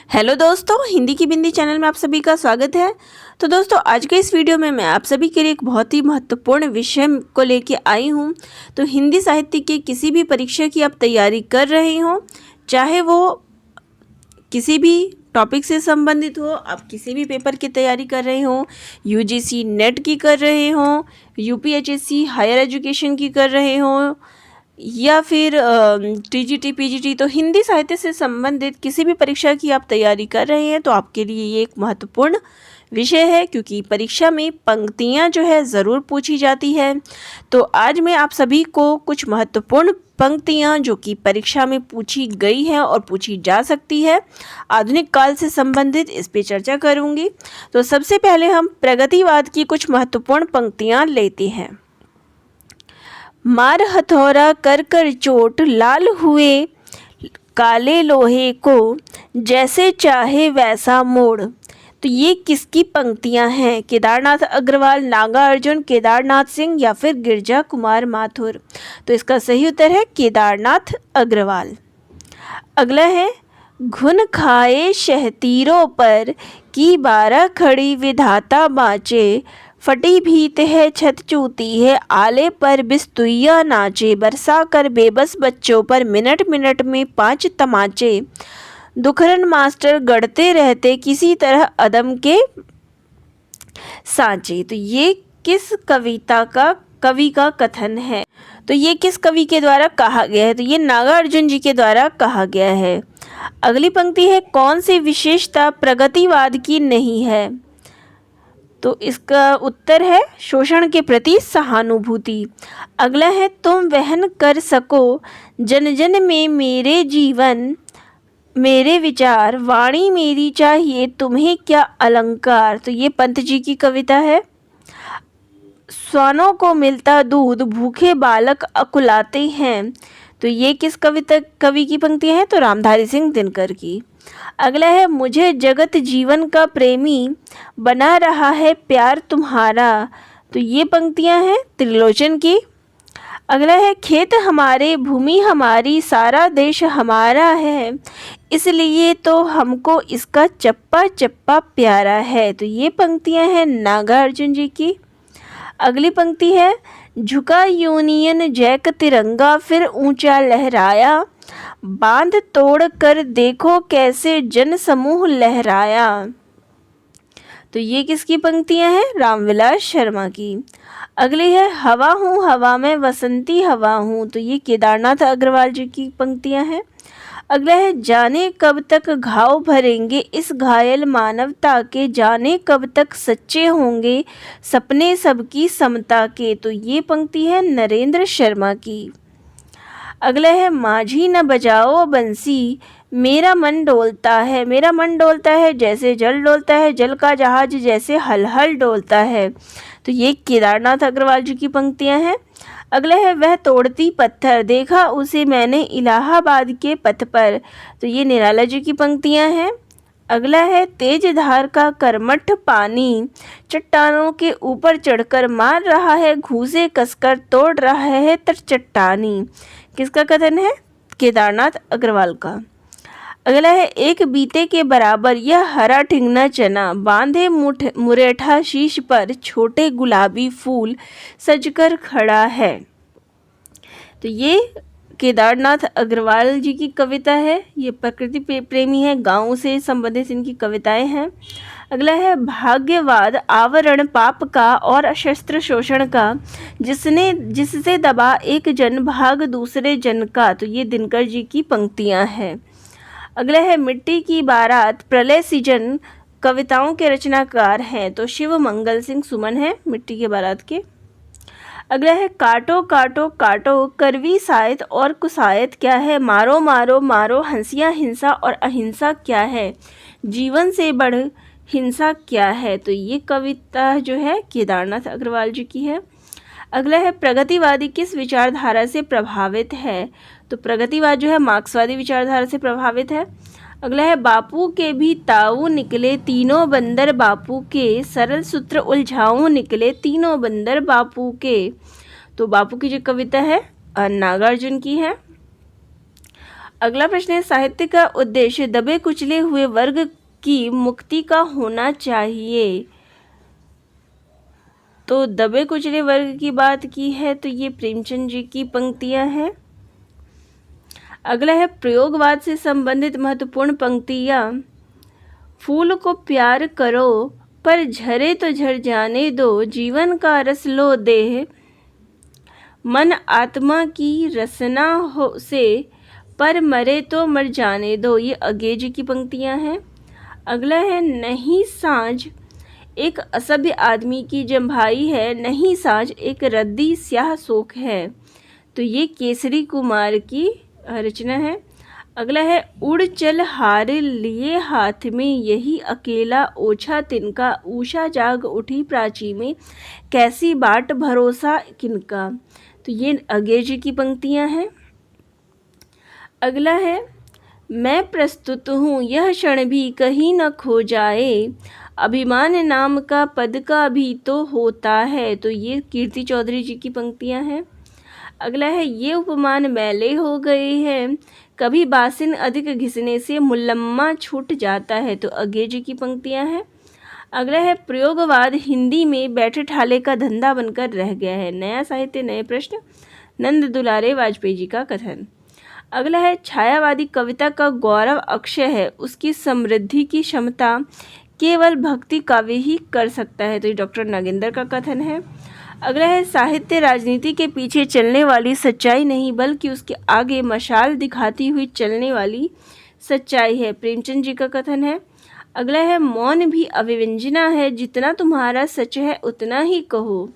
Hello दोस्तों, हिंदी की बिंदी channel में आप सभी का स्वागत है। तो दोस्तों, आज के इस वीडियो में मैं आप सभी के लिए एक बहुत ही महत्वपूर्ण विषय को लेके आई हूँ। तो हिंदी साहित्य के किसी भी परीक्षा की आप तैयारी कर रहे हो, चाहे वो किसी भी टॉपिक से संबंधित हो, आप किसी भी पेपर की तैयारी कर रहे हो, यूजीसी नेट की कर रहे हो, यूपीएचएससी हायर एजुकेशन की कर रहे हो, या फिर टीजीटी पीजीटी, तो हिंदी साहित्य से संबंधित किसी भी परीक्षा की आप तैयारी कर रहे हैं तो आपके लिए ये एक महत्वपूर्ण विषय है, क्योंकि परीक्षा में पंक्तियां जो है ज़रूर पूछी जाती है। तो आज मैं आप सभी को कुछ महत्वपूर्ण पंक्तियां जो कि परीक्षा में पूछी गई है और पूछी जा सकती है आधुनिक काल से संबंधित, इस पे चर्चा करूंगी। तो सबसे पहले हम प्रगतिवाद की कुछ महत्वपूर्ण पंक्तियां लेते हैं। मार हथौड़ा कर कर चोट, लाल हुए काले लोहे को, जैसे चाहे वैसा मोड़। तो ये किसकी पंक्तियां हैं? केदारनाथ अग्रवाल, नागार्जुन, केदारनाथ सिंह या फिर गिरजा कुमार माथुर। तो इसका सही उत्तर है केदारनाथ अग्रवाल। अगला है, घुन खाए शहतीरों पर की 12 खड़ी विधाता बाँचे, फटी भीत है छत चूती है, आले पर बिस्तुइया नाचे, बरसा कर बेबस बच्चों पर मिनट मिनट में 5 तमाचे, दुखरन मास्टर गढ़ते रहते किसी तरह अदम के सांचे। तो ये किस कवि का कथन है? तो ये किस कवि के द्वारा कहा गया है? तो ये नागार्जुन जी के द्वारा कहा गया है। अगली पंक्ति है, कौन सी विशेषता प्रगतिवाद की नहीं है? तो इसका उत्तर है शोषण के प्रति सहानुभूति। अगला है, तुम वहन कर सको जन जन में मेरे जीवन, मेरे विचार, वाणी मेरी चाहिए तुम्हें क्या अलंकार। तो ये पंत जी की कविता है। स्वानों को मिलता दूध, भूखे बालक अकुलाते हैं। तो ये किस कवि की पंक्तियां हैं? तो रामधारी सिंह दिनकर की। अगला है, मुझे जगत जीवन का प्रेमी बना रहा है प्यार तुम्हारा। तो ये पंक्तियां हैं त्रिलोचन की। अगला है, खेत हमारे, भूमि हमारी, सारा देश हमारा है, इसलिए तो हमको इसका चप्पा चप्पा प्यारा है। तो ये पंक्तियां हैं नागार्जुन जी की। अगली पंक्ति है, झुका यूनियन जैक तिरंगा फिर ऊंचा लहराया, बांध तोड़ कर देखो कैसे जन समूह लहराया। तो ये किसकी पंक्तियां हैं? रामविलास शर्मा की। अगली है, हवा हूँ हवा में वसंती हवा हूँ। तो ये केदारनाथ अग्रवाल जी की पंक्तियां हैं। अगला है, जाने कब तक घाव भरेंगे इस घायल मानवता के, जाने कब तक सच्चे होंगे सपने सबकी समता के। तो ये पंक्ति है नरेंद्र शर्मा की। अगला है, माझी न बजाओ बंसी मेरा मन डोलता है, मेरा मन डोलता है जैसे जल डोलता है, जल का जहाज जैसे हल हल डोलता है। तो ये केदारनाथ अग्रवाल जी की पंक्तियां हैं। अगला है, वह तोड़ती पत्थर देखा उसे मैंने इलाहाबाद के पथ पर। तो ये निराला जी की पंक्तियां हैं। अगला है, तेज धार का कर्मठ पानी चट्टानों के ऊपर चढ़कर मार रहा है, घूसे कसकर तोड़ रहा है तर चट्टानी। किसका कथन है? केदारनाथ अग्रवाल का। अगला है, एक बीते के बराबर यह हरा ठिंगना चना, बांधे मुरेठा शीश पर छोटे गुलाबी फूल सजकर खड़ा है। तो ये केदारनाथ अग्रवाल जी की कविता है। ये प्रकृति प्रेमी है, गाँव से संबंधित इनकी कविताएं हैं। अगला है, भाग्यवाद आवरण पाप का और अशस्त्र शोषण का, जिससे दबा एक जन भाग दूसरे जन का। तो ये दिनकर जी की पंक्तियां हैं। अगला है, मिट्टी की बारात प्रलय सीजन कविताओं के रचनाकार हैं। तो शिव मंगल सिंह सुमन है मिट्टी की बारात के। अगला है, काटो काटो काटो करवी सायत और कुसायत क्या है, मारो मारो मारो हंसिया हिंसा और अहिंसा क्या है, जीवन से बढ़ हिंसा क्या है। तो ये कविता जो है केदारनाथ अग्रवाल जी की है। अगला है, प्रगतिवादी किस विचारधारा से प्रभावित है? तो प्रगतिवाद जो है मार्क्सवादी विचारधारा से प्रभावित है। अगला है, बापू के भी ताऊ निकले तीनों बंदर बापू के, सरल सूत्र उलझाऊ निकले तीनों बंदर बापू के। तो बापू की जो कविता है नागार्जुन की है। अगला प्रश्न है, साहित्य का उद्देश्य दबे कुचले हुए वर्ग की मुक्ति का होना चाहिए। तो दबे कुचले वर्ग की बात की है तो ये प्रेमचंद जी की पंक्तियां हैं। अगला है, प्रयोगवाद से संबंधित महत्वपूर्ण पंक्तियां। फूल को प्यार करो पर झरे तो झर जाने दो, जीवन का रस लो देह, मन आत्मा की रसना हो से, पर मरे तो मर जाने दो। ये अज्ञे जी की पंक्तियां हैं। अगला है, नहीं साँझ एक असभ्य आदमी की जम्भाई है, नहीं साँझ एक रद्दी स्याह सोख है। तो ये केसरी कुमार की रचना है। अगला है, उड़ चल हार लिए हाथ में, यही अकेला ओछा तिनका, उषा जाग उठी प्राची में, कैसी बाट भरोसा किनका। तो ये अज्ञे जी की पंक्तियां हैं। अगला है, मैं प्रस्तुत हूँ यह क्षण भी कहीं न खो जाए, अभिमान नाम का पद का भी तो होता है। तो ये कीर्ति चौधरी जी की पंक्तियां हैं। अगला है, ये उपमान मैले हो गए हैं, कभी बासिन अधिक घिसने से मुलम्मा छूट जाता है। तो अज्ञे जी की पंक्तियां हैं। अगला है, प्रयोगवाद हिंदी में बैठे ठाले का धंधा बनकर रह गया है, नया साहित्य नए प्रश्न, नंद दुलारे वाजपेयी जी का कथन। अगला है, छायावादी कविता का गौरव अक्षय है, उसकी समृद्धि की क्षमता केवल भक्ति काव्य ही कर सकता है। तो ये डॉक्टर नागेंद्र का कथन है। अगला है, साहित्य राजनीति के पीछे चलने वाली सच्चाई नहीं बल्कि उसके आगे मशाल दिखाती हुई चलने वाली सच्चाई है, प्रेमचंद जी का कथन है। अगला है, मौन भी अभिव्यंजना है, जितना तुम्हारा सच है उतना ही कहो,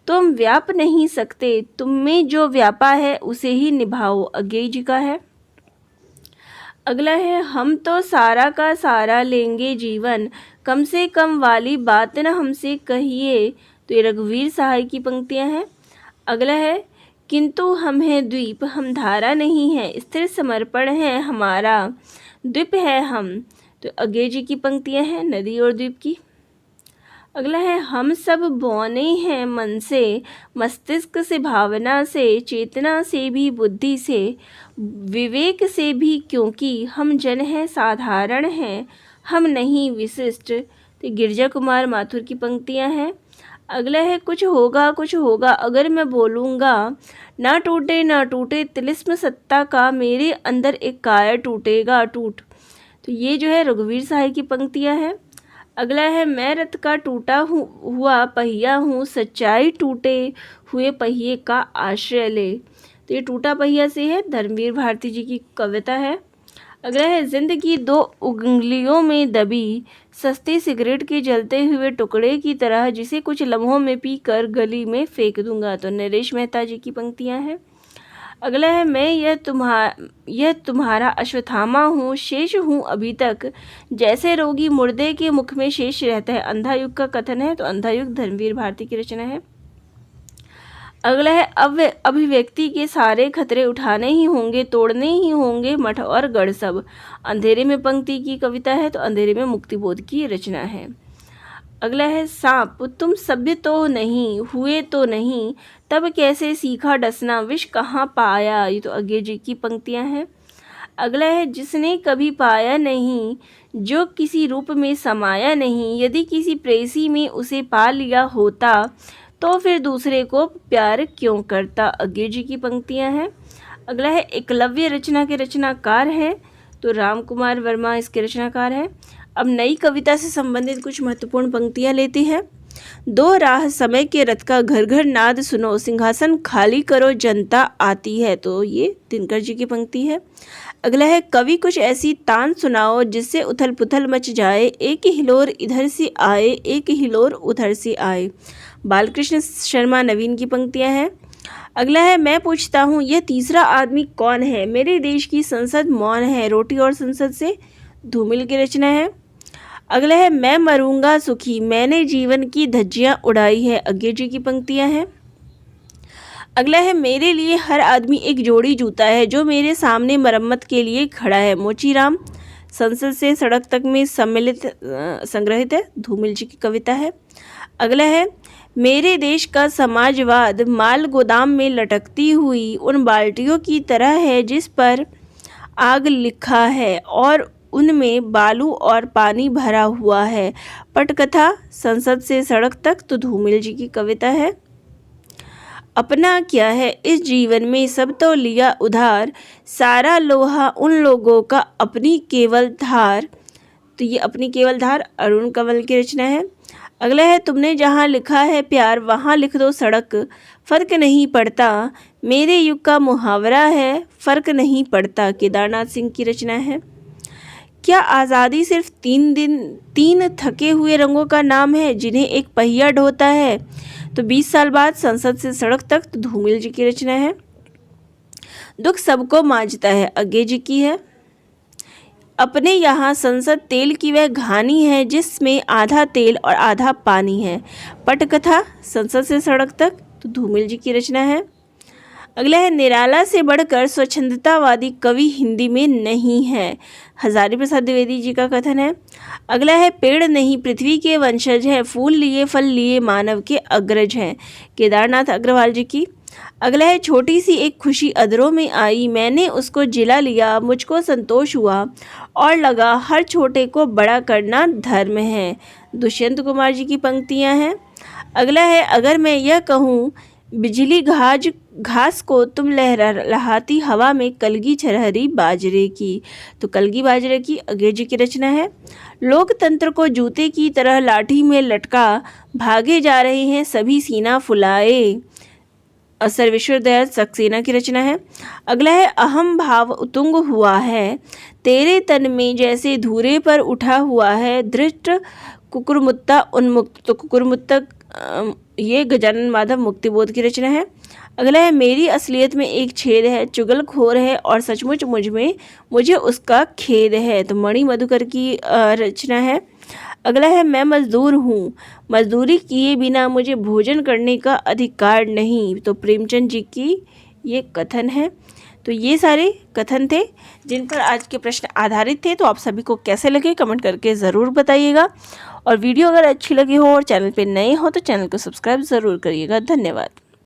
तुम व्याप नहीं सकते, तुम में जो व्यापा है उसे ही निभाओ, अज्ञे जी का है। अगला है, हम तो सारा का सारा लेंगे जीवन, कम से कम वाली बात न हमसे कहिए। तो ये रघुवीर सहाय की पंक्तियां हैं। अगला है, किंतु हम हैं द्वीप हम धारा नहीं है, स्थिर समर्पण है हमारा, द्वीप है हम। तो अज्ञे जी की पंक्तियां हैं नदी और द्वीप की। अगला है, हम सब बौने हैं मन से, मस्तिष्क से भावना से, चेतना से भी बुद्धि से, विवेक से भी, क्योंकि हम जन हैं साधारण हैं, हम नहीं विशिष्ट। तो गिरजा कुमार माथुर की पंक्तियां हैं। अगला है, कुछ होगा अगर मैं बोलूँगा, ना टूटे तिलिस्म सत्ता का, मेरे अंदर एक काया टूटेगा टूट। तो ये जो है रघुवीर सहाय की पंक्तियां हैं। अगला है, मैं रथ का टूटा हुआ पहिया हूँ, सच्चाई टूटे हुए पहिए का आश्रय ले। तो ये टूटा पहिया से है, धर्मवीर भारती जी की कविता है। अगला है, जिंदगी दो उंगलियों में दबी, सस्ती सिगरेट के जलते हुए टुकड़े की तरह, जिसे कुछ लम्हों में पीकर गली में फेंक दूंगा। तो नरेश मेहता जी की पंक्तियां हैं। अगला है, मैं यह तुम्हारा अश्वत्थामा हूँ, शेष हूँ अभी तक, जैसे रोगी मुर्दे के मुख में शेष रहता है, अंधा युग का कथन है। तो अंधा युग धर्मवीर भारती की रचना है। अगला है, अभिव्यक्ति के सारे खतरे उठाने ही होंगे, तोड़ने ही होंगे मठ और गढ़ सब, अंधेरे में पंक्ति की कविता है। तो अंधेरे में मुक्तिबोध की रचना है। अगला है, सांप तुम सभ्य तो नहीं हुए तो नहीं, तब कैसे सीखा डसना, विष कहाँ पाया। ये तो अज्ञे जी की पंक्तियां हैं। अगला है, जिसने कभी पाया नहीं, जो किसी रूप में समाया नहीं, यदि किसी प्रेसी में उसे पा लिया होता, तो फिर दूसरे को प्यार क्यों करता। अज्ञे जी की पंक्तियां हैं। अगला है, एकलव्य रचना के रचनाकार हैं। तो राम कुमार वर्मा इसके रचनाकार हैं। अब नई कविता से संबंधित कुछ महत्वपूर्ण पंक्तियां लेते हैं। दो राह समय के रथ का घर घर नाद सुनो, सिंहासन खाली करो जनता आती है। तो ये दिनकर जी की पंक्ति है। अगला है, कवि कुछ ऐसी तान सुनाओ जिससे उथल पुथल मच जाए, एक हिलोर इधर से आए एक हिलोर उधर से आए। बालकृष्ण शर्मा नवीन की पंक्तियां हैं। अगला है, मैं पूछता हूँ यह तीसरा आदमी कौन है, मेरे देश की संसद मौन है, रोटी और संसद से धूमिल की रचना है। अगला है, मैं मरूंगा सुखी, मैंने जीवन की धज्जियाँ उड़ाई है। अज्ञे जी की पंक्तियाँ हैं। अगला है, मेरे लिए हर आदमी एक जोड़ी जूता है, जो मेरे सामने मरम्मत के लिए खड़ा है। मोचीराम संसद से सड़क तक में सम्मिलित संग्रहित है, धूमिल जी की कविता है। अगला है, मेरे देश का समाजवाद माल गोदाम में लटकती हुई उन बाल्टियों की तरह है जिस पर आग लिखा है और उनमें बालू और पानी भरा हुआ है। पटकथा संसद से सड़क तक तो धूमिल जी की कविता है। अपना क्या है इस जीवन में सब तो लिया उधार, सारा लोहा उन लोगों का अपनी केवल धार। तो ये अपनी केवल धार अरुण कंवल की रचना है। अगला है तुमने जहाँ लिखा है प्यार वहाँ लिख दो सड़क, फ़र्क नहीं पड़ता, मेरे युग का मुहावरा है, फ़र्क नहीं पड़ता। केदारनाथ सिंह की रचना है। क्या आज़ादी सिर्फ 3 थके हुए रंगों का नाम है जिन्हें एक पहिया ढोता है? तो 20 साल बाद संसद से सड़क तक तो धूमिल जी की रचना है। दुख सबको मांझता है अज्ञे जी की है। अपने यहाँ संसद तेल की वह घानी है जिसमें आधा तेल और आधा पानी है। पटकथा संसद से सड़क तक तो धूमिल जी की रचना है। अगला है निराला से बढ़कर स्वच्छंदतावादी कवि हिंदी में नहीं है। हजारी प्रसाद द्विवेदी जी का कथन है। अगला है पेड़ नहीं पृथ्वी के वंशज है, फूल लिए फल लिए मानव के अग्रज हैं। केदारनाथ अग्रवाल जी की। अगला है छोटी सी एक खुशी अधरों में आई, मैंने उसको जिला लिया, मुझको संतोष हुआ और लगा हर छोटे को बड़ा करना धर्म है। दुष्यंत कुमार जी की पंक्तियां हैं। अगला है अगर मैं यह कहूँ बिजली घास को तुम लहराती हवा में कलगी छरहरी बाजरे की। तो कलगी बाजरे की अज्ञे जी की रचना है। लोकतंत्र को जूते की तरह लाठी में लटका भागे जा रहे हैं सभी सीना फुलाए। सर्वेश्वर दयाल सक्सेना की रचना है। अगला है अहम भाव उतुंग हुआ है, तेरे तन में जैसे धूरे पर उठा हुआ है, धृष्ट कुकुरमुत्ता उन्मुक्त। तो कुकुरमुत्ता ये गजानन माधव मुक्तिबोध की रचना है। अगला है मेरी असलियत में एक छेद है, चुगलखोर है और सचमुच मुझे उसका खेद है। तो मणि मधुकर की रचना है। अगला है मैं मजदूर हूँ, मजदूरी किए बिना मुझे भोजन करने का अधिकार नहीं। तो प्रेमचंद जी की ये कथन है। तो ये सारे कथन थे जिन पर आज के प्रश्न आधारित थे। तो आप सभी को कैसे लगे कमेंट करके ज़रूर बताइएगा, और वीडियो अगर अच्छी लगी हो और चैनल पे नए हो तो चैनल को सब्सक्राइब ज़रूर करिएगा। धन्यवाद।